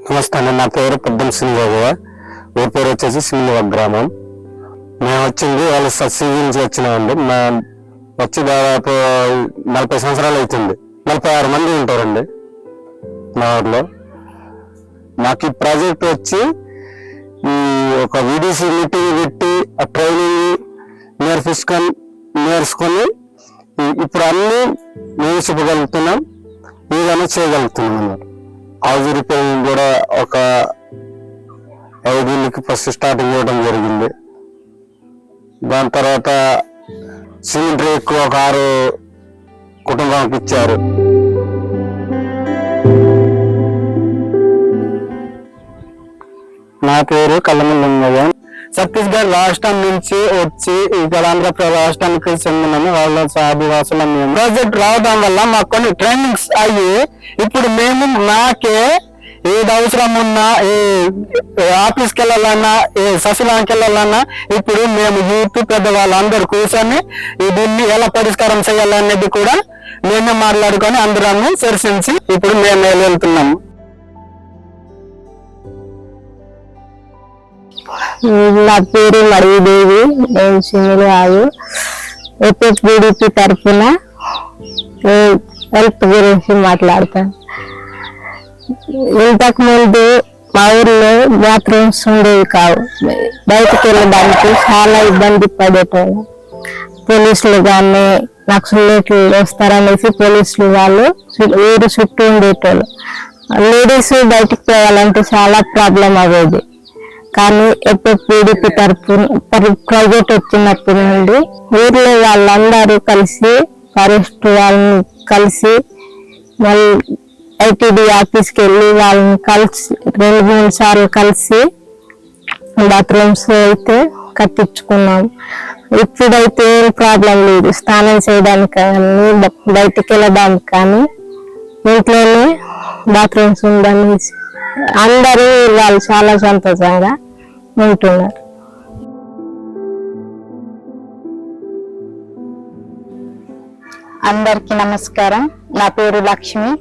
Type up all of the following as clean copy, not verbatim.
నమస్తే అండి, నా పేరు పెద్దం సింగవ్వ. ఊరి పేరు వచ్చేసి సింగవ గ్రామం. మేము వచ్చింది వాళ్ళ సబ్సిడీ నుంచి వచ్చినామండి. వచ్చి దాదాపు 40 సంవత్సరాలు అవుతుంది. 46 మంది ఉంటారండి మా ఊర్లో. మాకు ఈ ప్రాజెక్ట్ వచ్చి ఈ ఒక వీడిసి మీటింగ్ పెట్టి ఆ ట్రైనింగ్ నేర్చుకొని ఇప్పుడు అన్ని మేము చెప్పగలుగుతున్నాం, ఏదైనా చేయగలుగుతున్నాం అన్నమాట. హౌస్ రిపేరింగ్ కూడా ఒక 5 ఇళ్ళకి ఫస్ట్ స్టార్టింగ్ ఇవ్వడం జరిగింది. దాని తర్వాత సిమెంట్ రేకు ఒక 6 కుటుంబానికి ఇచ్చారు. నా పేరు కల్లమల్లింగయ్య. ఛత్తీస్గఢ్ రాష్ట్రం నుంచి వచ్చి ఇక్కడ ఆంధ్రప్రదేశ్ రాష్ట్రానికి చెందిన వాళ్ళ ఆదివాసుల మేము ప్రాజెక్ట్ రావడం వల్ల మాకు కొన్ని ట్రైనింగ్స్ అయ్యి ఇప్పుడు మేము నాకే ఏది అవసరం ఉన్నా ఏ ఆఫీస్కి వెళ్ళాలన్నా ఏ సశిలానికి వెళ్ళాలన్నా ఇప్పుడు మేము యూత్ పెద్దవాళ్ళందరూ కూర్చొని దీన్ని ఎలా పరిష్కారం చేయాలనేది కూడా మేమే మాట్లాడుకొని అందరాన్ని చర్చించి ఇప్పుడు మేము వెళ్తున్నాము. నా పేరు మడిదేవి. నేను సింగిరాజు ఎపిడిపి తరఫున హెల్త్ గురించి మాట్లాడతాను. ఇంతకు ముందు మా ఊర్లో బాత్రూమ్స్ ఉండేవి కావు. బయటకు వెళ్ళడానికి చాలా ఇబ్బంది పడేటోళ్ళు. పోలీసులు కానీ నక్సలైట్లు వస్తారనేసి పోలీసులు వాళ్ళు ఊరు చుట్టూ ఉండేటోళ్ళు. లేడీస్ బయటకు పోవాలంటే చాలా ప్రాబ్లం అయ్యేది. కానీ ఎపిడిపి తరఫున ప్రాజెక్ట్ వచ్చినప్పటి నుండి ఊర్లో వాళ్ళందరూ కలిసి ఫారెస్ట్ వాళ్ళని కలిసి మళ్ళీ ఐటీడీ ఆఫీస్కి వెళ్ళి వాళ్ళని కలిసి 2-3 సార్లు కలిసి బాత్రూమ్స్ అయితే కట్టించుకున్నాం. ఇప్పుడైతే ఏం ప్రాబ్లం లేదు. స్నానం చేయడానికి కానీ బయటికి వెళ్ళడానికి కానీ ఇంట్లోనే బాత్రూమ్స్ ఉందని అందరూ వాళ్ళు చాలా సంతోషంగా ఉంటున్నారు. అందరికీ నమస్కారం. నా పేరు లక్ష్మి.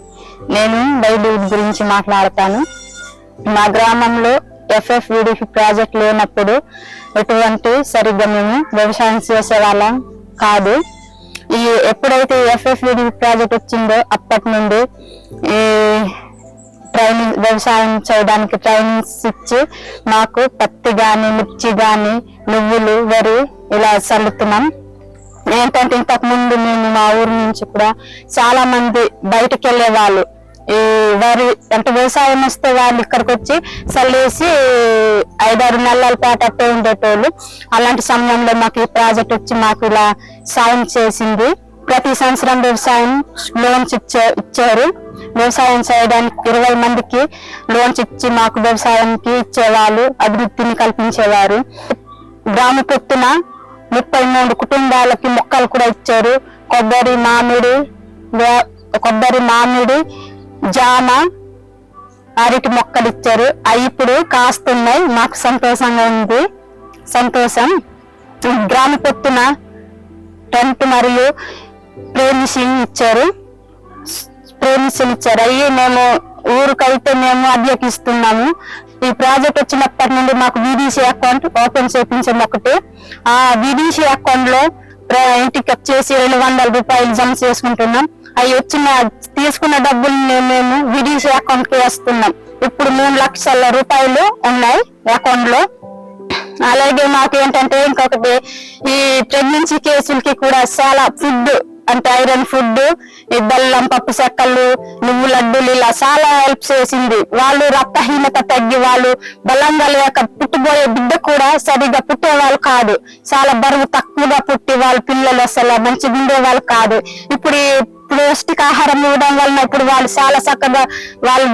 నేను లైవ్లీహుడ్ గురించి మాట్లాడతాను. మా గ్రామంలో FFVDP ప్రాజెక్ట్ లేనప్పుడు ఎటువంటి సరిగ్గా మేము వ్యవసాయం చేసేవాళ్ళం కాదు. ఎప్పుడైతే FFVDP ప్రాజెక్ట్ వచ్చిందో అప్పటి నుండి వ్యవసాయం చేయడానికి ట్రైనింగ్స్ ఇచ్చి మాకు పత్తి గాని మిర్చి గాని నువ్వులు వరి ఇలా చల్లుతున్నాం. ఏంటంటే ఇంతకు ముందు మేము మా ఊరు నుంచి కూడా చాలా మంది బయటకు వెళ్ళే వాళ్ళు ఈ వరి అంటే వ్యవసాయం వస్తే వాళ్ళు ఇక్కడికి వచ్చి చల్లేసి 5-6 నెలల పాటు అట్టే ఉండేటోళ్ళు. అలాంటి సమయంలో మాకు ఈ ప్రాజెక్ట్ వచ్చి మాకు ఇలా సాయం చేసింది. ప్రతి సంవత్సరం వ్యవసాయం లోన్స్ ఇచ్చారు. వ్యవసాయం చేయడానికి 20 మందికి లోన్స్ ఇచ్చి మాకు వ్యవసాయానికి ఇచ్చేవాళ్ళు, అభివృద్ధిని కల్పించేవారు. గ్రామ పొత్తున 33 కుటుంబాలకి మొక్కలు కూడా ఇచ్చారు. కొబ్బరి మామిడి జామ అరటి మొక్కలు ఇచ్చారు. అవి ఇప్పుడు కాస్తున్నాయి. మాకు సంతోషంగా ఉంది. సంతోషం. గ్రామ పొత్తున టెంట్ మరియు ప్రేమిషన్ ఇచ్చారు. అయ్యి మేము ఊరికైతే మేము అభ్యర్థిస్తున్నాము. ఈ ప్రాజెక్ట్ వచ్చినప్పటి నుండి మాకు VDC అకౌంట్ ఓపెన్ చేయించండి ఒకటి. ఆ VDC అకౌంట్ లో ఇంటికి వచ్చేసి 200 రూపాయలు జమ చేసుకుంటున్నాం. అవి తీసుకున్న డబ్బులు మేము VDC అకౌంట్ కి వేస్తున్నాం. ఇప్పుడు 3 లక్షల రూపాయలు ఉన్నాయి అకౌంట్ లో. అలాగే మాకు ఏంటంటే ఇంకొకటి ఈ ప్రెగ్నెన్సీ కేసులకి కూడా చాలా ఫుడ్ అంటే ఐరన్ ఫుడ్, బెల్లం, పప్పు చెక్కలు, నువ్వు లడ్డూలు ఇలా చాలా హెల్ప్ చేసింది. వాళ్ళు రక్తహీనత తగ్గి వాళ్ళు బలంగా లేక పుట్టబోయే బిడ్డ కూడా సరిగా పుట్టేవాళ్ళు కాదు. చాలా బరువు తక్కువగా పుట్టి వాళ్ళ పిల్లలు అసలు మంచిగా ఉండేవాళ్ళు కాదు. ఇప్పుడు పౌష్టికాహారం ఇవ్వడం వలన ఇప్పుడు వాళ్ళు చాలా చక్కగా వాళ్ళ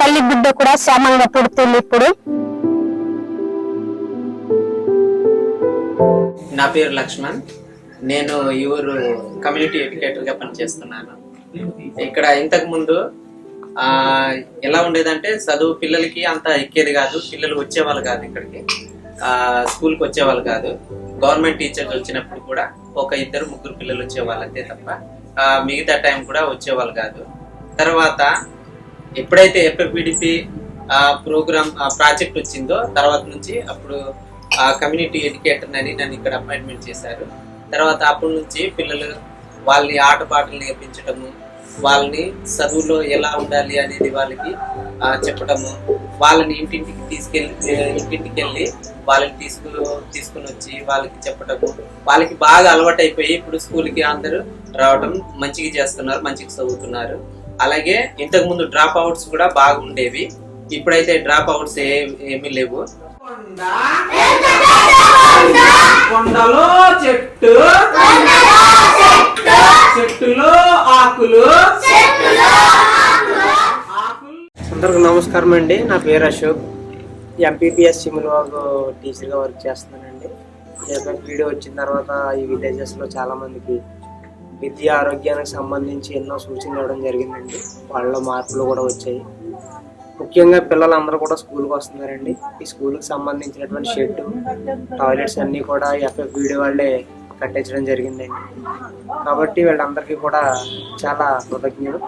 తల్లి బిడ్డ కూడా సమంగా పుడుతుంది. ఇప్పుడు నా పేరు లక్ష్మణ్. నేను ఈ ఊరు కమ్యూనిటీ ఎడ్యుకేటర్ గా పనిచేస్తున్నాను. ఇక్కడ ఇంతకు ముందు ఎలా ఉండేదంటే చదువు పిల్లలకి అంత ఎక్కేది కాదు. పిల్లలు వచ్చేవాళ్ళు కాదు, ఇక్కడికి స్కూల్కి వచ్చేవాళ్ళు కాదు. గవర్నమెంట్ టీచర్స్ వచ్చినప్పుడు కూడా 1-2-3 పిల్లలు వచ్చేవాళ్ళు అంతే తప్ప మిగతా టైం కూడా వచ్చేవాళ్ళు కాదు. తర్వాత ఎప్పుడైతే ఎఫ్ఎఫ్బిడిపి ప్రోగ్రామ్ ప్రాజెక్ట్ వచ్చిందో తర్వాత నుంచి అప్పుడు కమ్యూనిటీ ఎడ్యుకేటర్ అని నన్ను ఇక్కడ అపాయింట్మెంట్ చేశారు. తర్వాత అప్పటి నుంచి పిల్లలు వాళ్ళని ఆటపాటలు నేర్పించడము, వాళ్ళని చదువులో ఎలా ఉండాలి అనేది వాళ్ళకి చెప్పడము, వాళ్ళని ఇంటింటికి వెళ్ళి వాళ్ళని తీసుకుని వచ్చి వాళ్ళకి చెప్పడము, వాళ్ళకి బాగా అలవాటు అయిపోయి ఇప్పుడు స్కూల్కి అందరూ రావడం, మంచిగా చేస్తున్నారు, మంచిగా చదువుతున్నారు. అలాగే ఇంతకు ముందు డ్రాప్ అవుట్స్ కూడా బాగుండేవి, ఇప్పుడైతే డ్రాప్ అవుట్స్ ఏమీ లేవు. కొండలో చెట్టు, చెట్టులో ఆకులు. అందరికి నమస్కారం అండి. నా పేరు అశోక్. ఎంపీపీఎస్ సిమిల్వాగ్ టీచర్గా వర్క్ చేస్తున్నానండి. వీడియో వచ్చిన తర్వాత ఈ విలేజెస్లో చాలామందికి విద్య ఆరోగ్యానికి సంబంధించి ఎన్నో సూచనలు ఇవ్వడం జరిగిందండి. వాళ్ళలో మార్పులు కూడా వచ్చాయి. ముఖ్యంగా పిల్లలందరూ కూడా స్కూల్కి వస్తున్నారండి. ఈ స్కూల్కి సంబంధించినటువంటి షెడ్, టాయిలెట్స్ అన్నీ కూడా వీడియో వాళ్ళే కట్టించడం జరిగిందండి. కాబట్టి వీళ్ళందరికీ కూడా చాలా కృతజ్ఞతలు.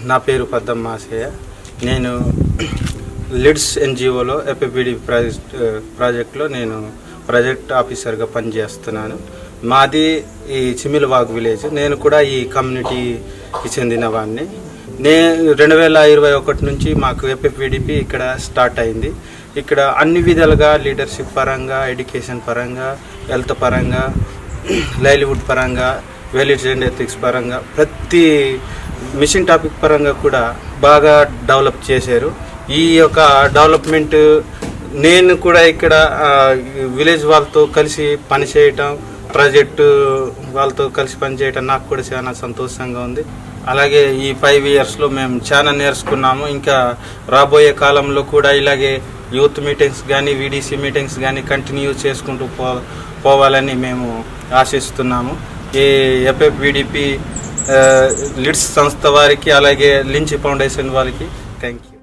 నా పేరు పద్దం మాసయ్య. నేను లిడ్స్ ఎన్జిఓలో ఎఫ్ఎఫ్బిడి ప్రాజెక్ట్లో నేను ప్రాజెక్ట్ ఆఫీసర్గా పనిచేస్తున్నాను. మాది ఈ చిమిల్వాగ్ విలేజ్. నేను కూడా ఈ కమ్యూనిటీకి చెందిన వాడిని. 2021 నుంచి మాకు ఎఫ్ఎఫ్బిడిపి ఇక్కడ స్టార్ట్ అయింది. ఇక్కడ అన్ని విధాలుగా లీడర్షిప్ పరంగా, ఎడ్యుకేషన్ పరంగా, హెల్త్ పరంగా, లైవ్లీవుడ్ పరంగా, వాల్యూస్ అండ్ ఎథిక్స్ పరంగా, ప్రతి మిషన్ టాపిక్ పరంగా కూడా బాగా డెవలప్ చేశారు. ఈ యొక్క డెవలప్మెంట్ నేను కూడా ఇక్కడ విలేజ్ వాళ్ళతో కలిసి పనిచేయటం, ప్రాజెక్టు వాళ్ళతో కలిసి పనిచేయటం నాకు కూడా చాలా సంతోషంగా ఉంది. అలాగే ఈ 5 ఇయర్స్లో మేము చాలా నేర్చుకున్నాము. ఇంకా రాబోయే కాలంలో కూడా ఇలాగే యూత్ మీటింగ్స్ కానీ, వీడీసీ మీటింగ్స్ కానీ కంటిన్యూ చేసుకుంటూ పోవాలని మేము ఆశిస్తున్నాము. ఈ ఎఫ్ఎఫ్బిడిపి లిడ్స్ సంస్థ వారికి, అలాగే లించ్ ఫౌండేషన్ వారికి థ్యాంక్ యూ.